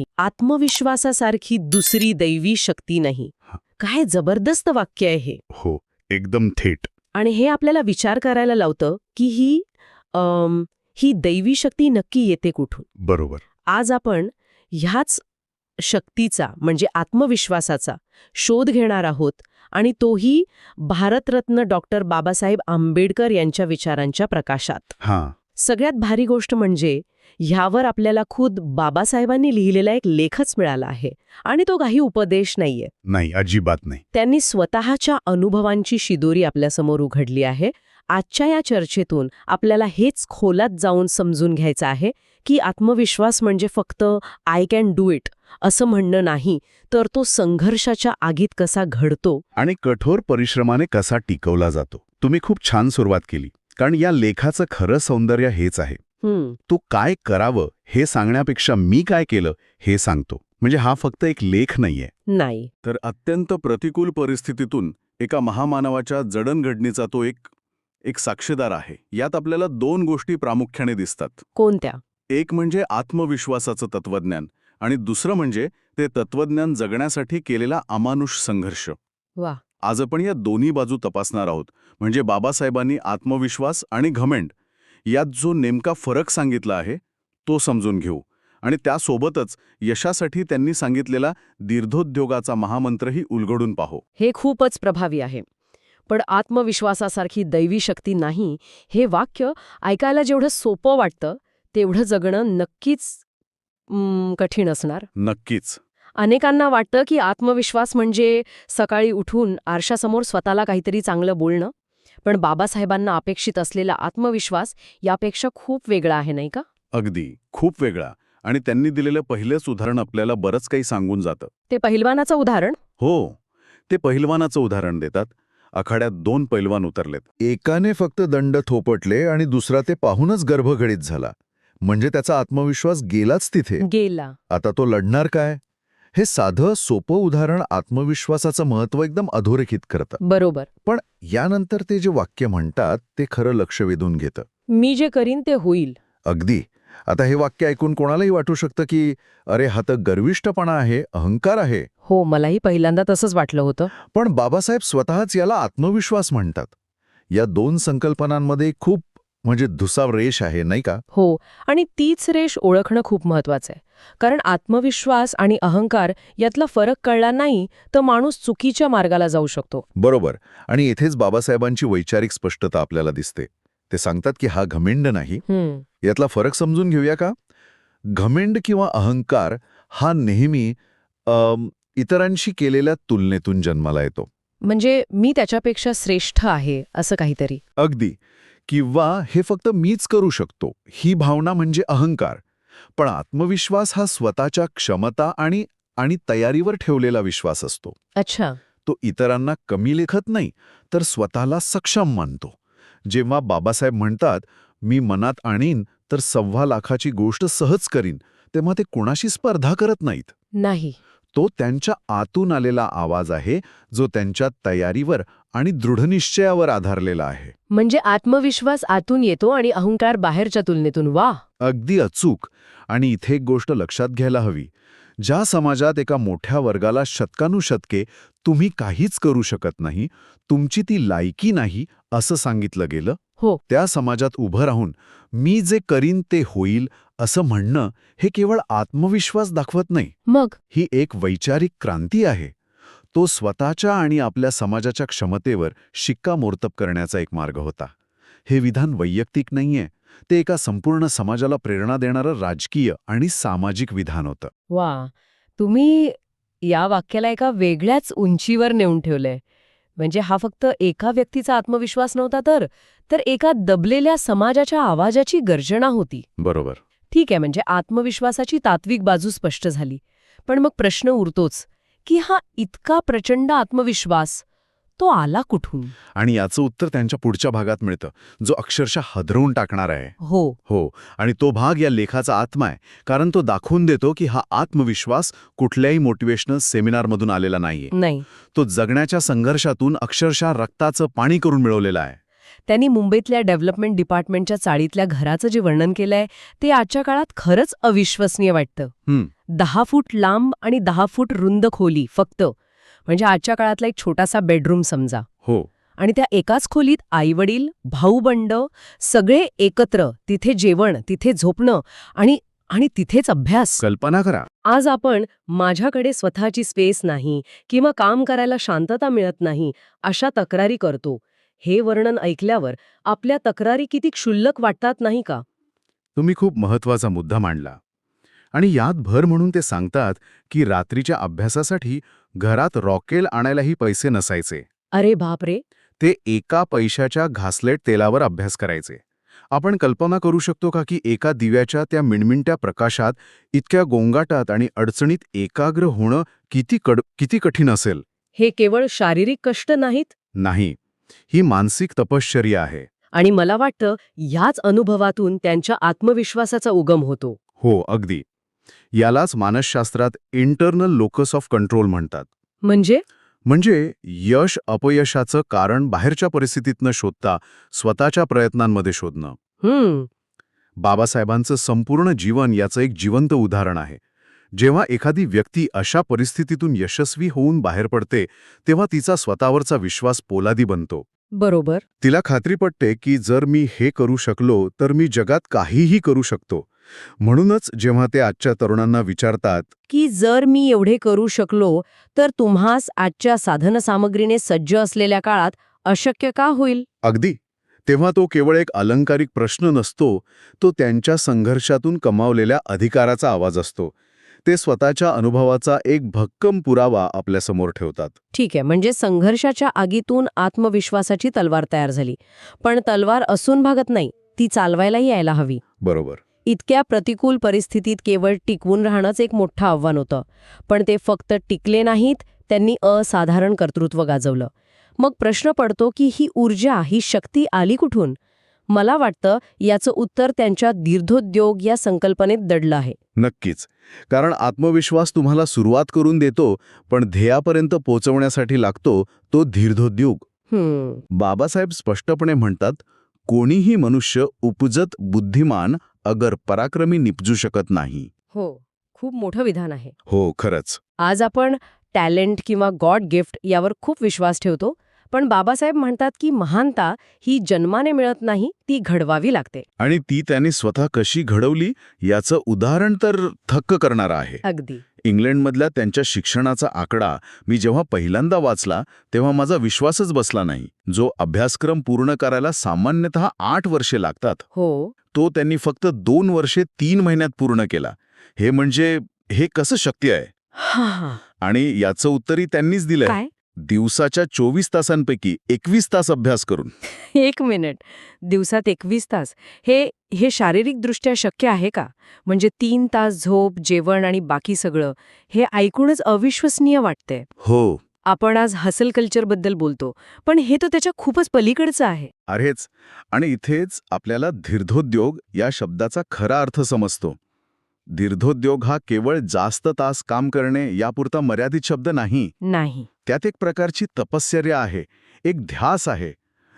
नाही, आत्मविश्वासासारखी दुसरी दैवी शक्ती नाही. काय जबरदस्त वाक्य आहे हे. हो, एकदम थेट. आणि हे आपल्याला विचार करायला लावतं की ही दैवी शक्ती नक्की येते कुठून. बरोबर. आज आपण ह्याच शक्तीचा म्हणजे आत्मविश्वासाचा शोध घेणार आहोत, आणि तोही भारतरत्न डॉक्टर बाबासाहेब आंबेडकर यांच्या विचारांच्या प्रकाशात. हां. सगळ्यात भारी गोष्ट म्हणजे ह्यावर आपल्याला खुद बाबासाहेबांनी लिहिलेला एक लेखच मिळाला आहे, आणि तो काही उपदेश नाहीये. नाही, अजिबात नाही. त्यांनी स्वतःच्या अनुभवांची शिदोरी आपल्यासमोर उघडली आहे. आजच्या या चर्चेतून आपल्याला हेच खोलात जाऊन समजून घ्यायचं आहे की आत्मविश्वास म्हणजे फक्त आय कॅन डू इट असं म्हणणं नाही, तर तो संघर्षाच्या आगीत कसा घडतो आणि कठोर परिश्रमाने कसा टिकवला जातो. तुम्ही खूप छान सुरुवात केली, कारण या लेखाचं खरं सौंदर्य हेच आहे. तो काय करावं हे सांगण्यापेक्षा मी काय केलं हे सांगतो. म्हणजे हा फक्त एक लेख नाहीये. नाही, तर अत्यंत प्रतिकूल परिस्थितीतून एका महामानवाच्या जडणघडणीचा तो एक साक्षीदार आहे. यात आपल्याला दोन गोष्टी प्रामुख्याने दिसतात. कोणत्या? एक म्हणजे आत्मविश्वासाचं तत्वज्ञान, आणि दुसरं म्हणजे ते तत्वज्ञान जगण्यासाठी केलेला अमानुष संघर्ष. वा. आज आपण या दोन्ही बाजू तपासणार आहोत. म्हणजे बाबासाहेबांनी आत्मविश्वास आणि घमेंड यात जो नेमका फरक सांगितला आहे तो समजून घेऊ, आणि त्यासोबतच यशासाठी त्यांनी सांगितलेला दीर्घोद्योगाचा महामंत्रही उलगडून पाहू. हे खूपच प्रभावी आहे. पण आत्मविश्वासासारखी दैवी शक्ती नाही हे वाक्य ऐकायला जेवढं सोपं वाटतं तेवढं जगणं नक्कीच कठीण असणार. नक्कीच. अनेकांना वाटतं की आत्मविश्वास म्हणजे सकाळी उठून आरशासमोर स्वतःला काहीतरी चांगलं बोलणं, पण बाबासाहेबांना अपेक्षित असलेला आत्मविश्वास यापेक्षा खूप वेगळा आहे, नाही का? अगदी खूप वेगळा. आणि त्यांनी दिलेलं पहिलेच उदाहरण आपल्याला बरंच काही सांगून जातं. ते पहिलवानाचं उदाहरण. हो, ते पहिलवानाचं उदाहरण देतात. आखाड्यात दोन पैलवान उतरलेत. एकाने फक्त दंड थोपटले आणि दुसरा ते पाहूनच गर्भगडीत झाला. म्हणजे त्याचा आत्मविश्वास गेलाच तिथे. गेला. आता तो लढणार काय? हे साधं सोपं उदाहरण आत्मविश्वासाचं महत्त्व एकदम अधोरेखित करतं. बरोबर. पण यानंतर ते जे वाक्य म्हणतात ते खरं लक्ष वेधून घेतं. मी जे करीन ते होईल. अगदी. आता हे वाक्य ऐकून कोणालाही वाटू शकतं की अरे हा तर गर्विष्ठपणा आहे, अहंकार आहे. हो, मलाही पहिल्यांदा तसंच वाटलं होतं. पण बाबासाहेब स्वतःच याला आत्मविश्वास म्हणतात. या दोन संकल्पनांमध्ये खूप धुसाव रेष आहे, नाही का? हो, आणि तीच रेष ओळखणं खूप महत्वाचं आहे. कारण आत्मविश्वास आणि अहंकार यातला फरक कळला नाही तर माणूस चुकीच्या मार्गाला जाऊ शकतो. बरोबर. आणि इथेच बाबासाहेबांची वैचारिक स्पष्टता आपल्याला दिसते. ते सांगतात की हा घमेंड नाही. यातला फरक समजून घेऊया का? घमेंड किंवा अहंकार हा नेहमी इतरांशी केलेल्या तुलनेतून जन्माला येतो. म्हणजे मी त्याच्यापेक्षा श्रेष्ठ आहे असं काहीतरी. अगदी. किंवा हे फक्त मीच करू शकतो ही भावना म्हणजे अहंकार. पण आत्मविश्वास हा स्वतःच्या क्षमता आणि तयारीवर ठेवलेला विश्वास असतो. अच्छा. तो इतरांना कमी लेखत नाही, तर स्वतःला सक्षम मानतो. जेव्हा बाबासाहेब म्हणतात मी मनात आणीन तर 1.25 लाखाची गोष्ट सहज करीन, तेव्हा ते कोणाशी स्पर्धा करत नाहीत. नाही. तो त्यांच्या आतून आलेला आवाज आहे जो त्यांच्या तयारीवर आणि दृढनिश्चयावर आधारलेला आहे. म्हणजे आत्मविश्वास आतून येतो आणि अहंकार बाहेरच्या तुलनेतून. वा. अगदी अचूक. आणि इथे एक गोष्ट लक्षात घ्यायला हवी. ज्या समाजात एका मोठ्या वर्गाला शतकानुशतके तुम्ही काहीच करू शकत नाही, तुमची ती लायकी नाही असं सांगितलं गेलं, हो, त्या समाजात उभं राहून मी जे करीन ते होईल असं म्हणणं हे केवळ आत्मविश्वास दाखवत नाही. मग ही एक वैचारिक क्रांती आहे. तो स्वतःच्या आणि आपल्या समाजाच्या क्षमतेवर शिक्कामोर्तब करण्याचा एक मार्ग होता. हे विधान वैयक्तिक नाहीये, ते एका संपूर्ण समाजाला प्रेरणा देणारं राजकीय आणि सामाजिक विधान होतं. वा. तुम्ही या वाक्याला एका वेगळ्याच उंचीवर नेऊन ठेवलंय. म्हणजे हा फक्त एका व्यक्तीचा आत्मविश्वास नव्हता, तर एका दबलेल्या समाजाच्या आवाजाची गर्जना होती. बरोबर. ठीक आहे, म्हणजे आत्मविश्वासाची तात्विक बाजू स्पष्ट झाली. पण मग प्रश्न उरतोच की हा इतका प्रचंड आत्मविश्वास तो आला कुठून? आणि याचं उत्तर त्यांच्या पुढच्या भागात मिळतं, जो अक्षरशः हादरवून टाकणार आहे. हो. आणि तो भाग या लेखाचा आत्मा आहे, कारण तो दाखवून देतो की हा आत्मविश्वास कुठल्याही मोटिवेशनल सेमिनारमधून आलेला नाहीये. नाही. तो जगण्याच्या संघर्षातून अक्षरशः रक्ताचं पाणी करून मिळवलेला आहे. त्यांनी मुंबईतल्या डेव्हलपमेंट डिपार्टमेंटच्या चाळीतल्या घराचं जे वर्णन केलंय ते आजच्या काळात खरंच अविश्वसनीय वाटतं. 10 फूट लांब आणि 10 फूट रुंद खोली फक्त, म्हणजे आजच्या काळातला एक छोटासा बेडरूम समजा. हो. आणि त्या एकाच खोलीत आईवडील, भाऊबंड सगळे एकत्र, तिथे जेवण, तिथे झोपणं आणि तिथेच अभ्यास. कल्पना करा. आज आपण माझ्याकडे स्वतःची स्पेस नाही किंवा काम करायला शांतता मिळत नाही अशा तक्रारी करतो. हे वर्णन ऐकल्यावर आपल्या तक्रारी किती क्षुल्लक वाटतात नाही का? तुम्ही खूप महत्वाचा मुद्दा मांडला. आणि यात भर म्हणून ते सांगतात की रात्रीच्या अभ्यासासाठी घरात रॉकेल आणायलाही पैसे नसायचे. अरे बापरे. ते एका पैशाच्या घासलेट तेलावर अभ्यास करायचे. आपण कल्पना करू शकतो का की एका दिव्याच्या त्या मिणमिणत्या प्रकाशात इतक्या गोंगाटात आणि अडचणीत एकाग्र होणं किती कठीण असेल? हे केवळ शारीरिक कष्ट नाहीत? नाही, ही मानसिक तपश्चर्या आहे. आणि मला वाटतं याच अनुभवातून त्यांच्या आत्मविश्वासाचा उगम होतो. हो, अगदी. यालाच मानसशास्त्रात इंटरनल लोकस ऑफ कंट्रोल म्हणतात. म्हणजे यश अपयशाचं कारण बाहेरच्या परिस्थितीत न शोधता स्वतःच्या प्रयत्नांमध्ये शोधणं. बाबासाहेबांचं संपूर्ण जीवन याचं एक जिवंत उदाहरण आहे. जेव्हा एखादी व्यक्ती अशा परिस्थितीतून यशस्वी होऊन बाहेर पडते तेव्हा तिचा स्वतःवरचा विश्वास पोलादी बनतो. बरोबर. तिला खात्री पटते की जर मी हे करू शकलो तर मी जगात काहीही करू शकतो. म्हणूनच जेव्हा ते आजच्या तरुणांना विचारतात की जर मी एवढे करू शकलो तर तुम्हास आजच्या साधनसामग्रीने सज्ज असलेल्या काळात अशक्य का होईल? अगदी, तेव्हा तो केवळ एक अलंकारिक प्रश्न नसतो, तो त्यांच्या संघर्षातून कमावलेल्या अधिकाराचा आवाज असतो. ते स्वतःच्या अनुभवाचा एक भक्कम पुरावा आपल्यासमोर ठेवतात. ठीक आहे, म्हणजे संघर्षाच्या आगीतून आत्मविश्वासाची तलवार तयार झाली. पण तलवार असून भागत नाही, ती चालवायलाही यायला हवी. बरोबर. इतक्या प्रतिकूल परिस्थितीत केवळ टिकवून राहणंच एक मोठं आव्हान होतं. पण ते फक्त टिकले नाहीत, त्यांनी असाधारण कर्तृत्व गाजवलं. मग प्रश्न पडतो की ही ऊर्जा, ही शक्ती आली कुठून? मला वाटतं याचं उत्तर त्यांच्या दीर्घोद्योग या संकल्पनेत दडलं आहे. नक्कीच. कारण आत्मविश्वास तुम्हाला सुरुवात करून देतो, पण ध्येयापर्यंत पोहोचवण्यासाठी लागतो तो दीर्घोद्योग. बाबासाहेब स्पष्टपणे म्हणतात, कोणीही मनुष्य उपजत बुद्धिमान अगर पराक्रमी निपजू शकत नाही. हो, खूप मोठं विधान आहे. हो, खरंच. आज आपण टॅलेंट किंवा गॉड गिफ्ट यावर खूप विश्वास ठेवतो, पण बाबासाहेब म्हणतात की महानता ही जन्माने मिळत नाही, ती घडवावी लागते. आणि ती त्यांनी स्वतः कशी घडवली याचं उदाहरण तर थक्क करणारं आहे. अगदी. इंग्लंडमधल्या त्यांच्या शिक्षणाचा आकडा मी जेव्हा पहिल्यांदा वाचला तेव्हा माझा विश्वासच बसला नाही. जो अभ्यासक्रम पूर्ण करायला सामान्यतः 8 वर्षे लागतात, हो, तो त्यांनी फक्त 2 वर्षे 3 महिन्यात पूर्ण केला. हे कसं शक्य आहे? आणि याचं उत्तरही त्यांनीच दिलंय. काय? दिवसाच्या 24 तासांपैकी 21 तास अभ्यास करून. 1 मिनिट, दिवसात 21 तास. हे शारीरिकदृष्ट्या शक्य आहे का? म्हणजे 3 तास झोप, जेवण आणि बाकी सगळं, हे ऐकूनच अविश्वसनीय वाटतंय. हो. आपण आज हसल कल्चरबद्दल बोलतो, पण हे तर त्याच्या खूपच पलीकडचं आहे. अरेच. आणि इथेच आपल्याला दीर्घोद्योग या शब्दाचा खरा अर्थ समजतो. दीर्घोद्योग हा केवळ जास्त तास काम करणे यापुरता मर्यादित शब्द नाही. त्यात एक प्रकारची तपश्चर्या आहे, एक ध्यास आहे.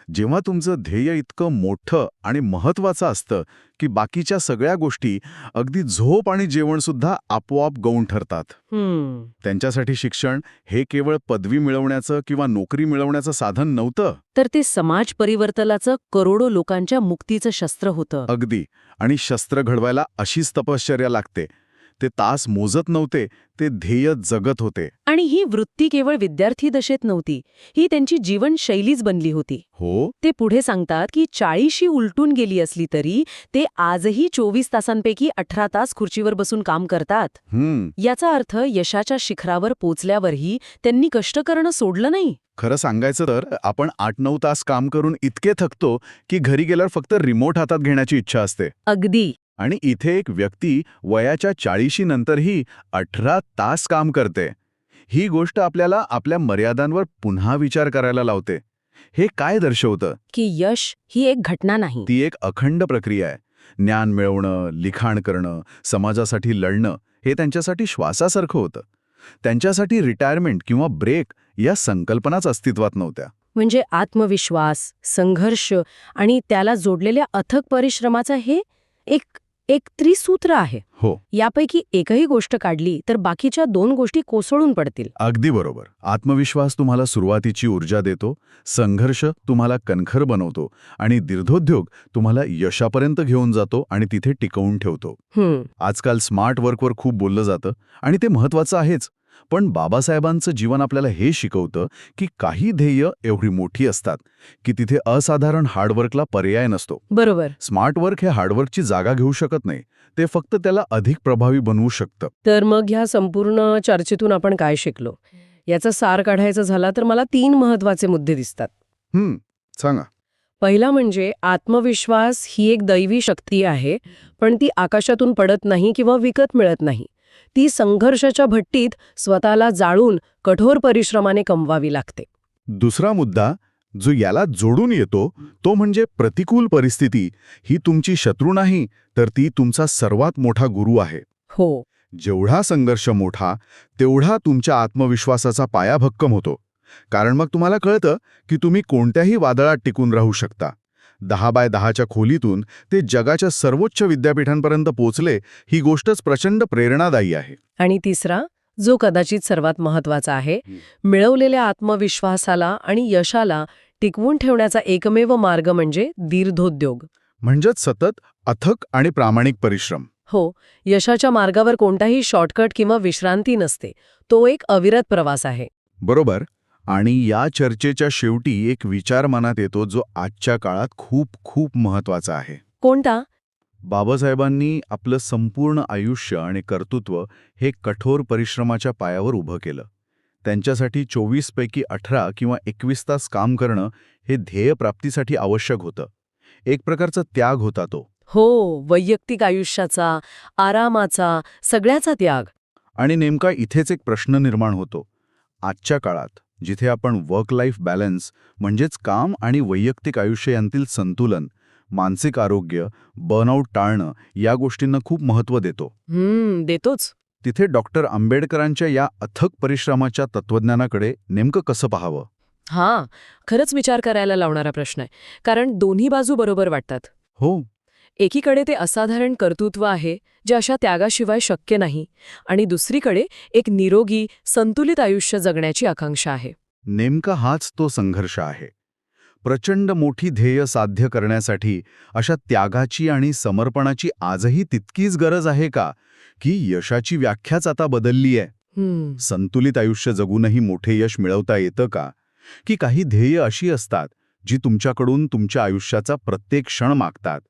जेव्हा तुमचं ध्येय इतकं मोठं आणि महत्वाचं असतं की बाकीच्या सगळ्या गोष्टी, अगदी झोप आणि जेवणसुद्धा आपोआप गौण ठरतात. त्यांच्यासाठी शिक्षण हे केवळ पदवी मिळवण्याचं किंवा नोकरी मोकळण्याचं साधन नव्हतं, तर ते समाज परिवर्तनाचं, करोडो लोकांच्या मुक्तीचं शस्त्र होतं. अगदी. आणि शस्त्र घडवायला अशीच तपश्चर्या लागते. ते तास मोजत नव्हते, ते ध्येय जगत होते. आणि ही वृत्ती केवळ विद्यार्थी दशेत नव्हती, ही त्यांची जीवनशैलीच बनली होती. हो. ते पुढे सांगतात की 40शी उलटून गेली असली तरी ते आजही 24 तासांपैकी 18 तास खुर्चीवर बसून काम करतात. याचा अर्थ यशाच्या शिखरावर पोचल्यावरही त्यांनी कष्ट करणं सोडलं नाही. खरं सांगायचं तर आपण 8-9 तास काम करून इतके थकतो की घरी गेल्यावर फक्त रिमोट हातात घेण्याची इच्छा असते. अगदी. आणि इथे एक व्यक्ती वयाच्या 40शी नंतरही 18 तास काम करते. ही गोष्ट आपल्याला आपल्या मर्यादांवर पुन्हा विचार करायला लावते. हे काय दर्शवतं? की यश ही एक घटना नाही, ती एक अखंड प्रक्रिया आहे. ज्ञान मिळवणं, लिखाण करणं, समाजासाठी लढणं हे त्यांच्यासाठी श्वासासारखं होतं. त्यांच्यासाठी रिटायरमेंट किंवा ब्रेक या संकल्पनाच अस्तित्वात नव्हत्या. म्हणजे आत्मविश्वास, संघर्ष आणि त्याला जोडलेल्या अथक परिश्रमाचं हे एक एक त्रिसूत्र आहे. हो, यापैकी एकही गोष्ट काढली तर बाकीच्या 2 गोष्टी कोसळून पडतील. अगदी बरोबर. आत्मविश्वास तुम्हाला सुरुवातीची ऊर्जा देतो, संघर्ष तुम्हाला कणखर बनवतो आणि दीर्घोद्योग तुम्हाला यशापर्यंत घेऊन जातो आणि तिथे टिकवून ठेवतो. आजकाल स्मार्ट वर्कवर खूप बोललं जातं आणि ते महत्वाचं आहेच. पण बाबासाहेबांचं जीवन आपल्याला हे शिकवतं की काही ध्येय एवढी मोठी असतात की तिथे असाधारण हार्डवर्कला पर्याय नसतो. बरोबर. स्मार्ट वर्क हे हार्डवर्कची जागा घेऊ शकत नाही, ते फक्त त्याला अधिक प्रभावी बनवू शकतं. तर मग ह्या संपूर्ण चर्चेतून आपण काय शिकलो? याचा सार काढायचा झाला तर मला 3 महत्वाचे मुद्दे दिसतात. सांगा. पहिला म्हणजे आत्मविश्वास ही एक दैवी शक्ती आहे, पण ती आकाशातून पडत नाही किंवा विकत मिळत नाही. ती संघर्षाच्या भट्टीत स्वतःला जाळून कठोर परिश्रमाने कमवावी लागते. दुसरा मुद्दा जो याला जोडून येतो तो म्हणजे प्रतिकूल परिस्थिती ही तुमची शत्रू नाही, तर ती तुमचा सर्वात मोठा गुरु आहे. हो, जेवढा संघर्ष मोठा तेवढा तुमच्या आत्मविश्वासाचा पाया भक्कम होतो. कारण मग तुम्हाला कळतं की तुम्ही कोणत्याही वादळात टिकून राहू शकता. 10x10च्या खोलीतून ते जगाच्या सर्वोच्च विद्यापीठांपर्यंत पोचले, ही गोष्टच प्रचंड प्रेरणादायी आहे. आणि तिसरा, जो कदाचित सर्वात महत्वाचा आहे, मिळवलेल्या आत्मविश्वासाला आणि यशाला टिकवून ठेवण्याचा एकमेव मार्ग म्हणजे दीर्घोद्योग. म्हणजेच सतत अथक आणि प्रामाणिक परिश्रम. हो, यशाच्या मार्गावर कोणताही शॉर्टकट किंवा विश्रांती नसते. तो एक अविरत प्रवास आहे. बरोबर. आणि या चर्चेच्या शेवटी एक विचार मनात येतो जो आजच्या काळात खूप खूप महत्वाचा आहे. कोणता? बाबासाहेबांनी आपलं संपूर्ण आयुष्य आणि कर्तृत्व हे कठोर परिश्रमाच्या पायावर उभं केलं. त्यांच्यासाठी 24 पैकी 18 किंवा 21 तास काम करणं हे ध्येयप्राप्तीसाठी आवश्यक होतं. एक प्रकारचा त्याग होता तो. हो, वैयक्तिक आयुष्याचा, आरामाचा, सगळ्याचा त्याग. आणि नेमका इथेच एक प्रश्न निर्माण होतो. आजच्या काळात जिथे आपण वर्क लाईफ बॅलन्स म्हणजेच काम आणि वैयक्तिक आयुष्य यांतील संतुलन, मानसिक आरोग्य, बर्नआउट टाळणं या गोष्टींना खूप महत्त्व देतो, देतोच. तिथे डॉक्टर आंबेडकरांच्या या अथक परिश्रमाच्या तत्त्वज्ञानाकडे नेमकं कसं पाहावं? हां, खरंच विचार करायला लावणारा प्रश्न आहे. कारण दोन्ही बाजू बरोबर वाटतात. हो, एकीकडे ते असाधारण कर्तृत्व आहे, जे अशा त्यागाशिवाय शक्य नाही, आणि दुसरीकडे एक निरोगी, संतुलित आयुष्य जगण्याची आकांक्षा आहे. नेमका हाच तो संघर्ष आहे. प्रचंड मोठी ध्येय साध्य करण्यासाठी अशा त्यागाची आणि समर्पणाची आजही तितकीच गरज आहे का, की यशाची व्याख्याच आता बदलली आहे? संतुलित आयुष्य जगूनही मोठे यश मिळवता येतं का? की काही ध्येय अशी असतात जी तुमच्याकडून तुमच्या आयुष्याचा प्रत्येक क्षण मागतात?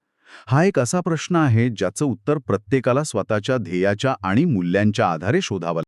हा एक असा प्रश्न आहे ज्याचं उत्तर प्रत्येकाला स्वतःच्या ध्येयाच्या आणि मूल्यांच्या आधारे शोधावं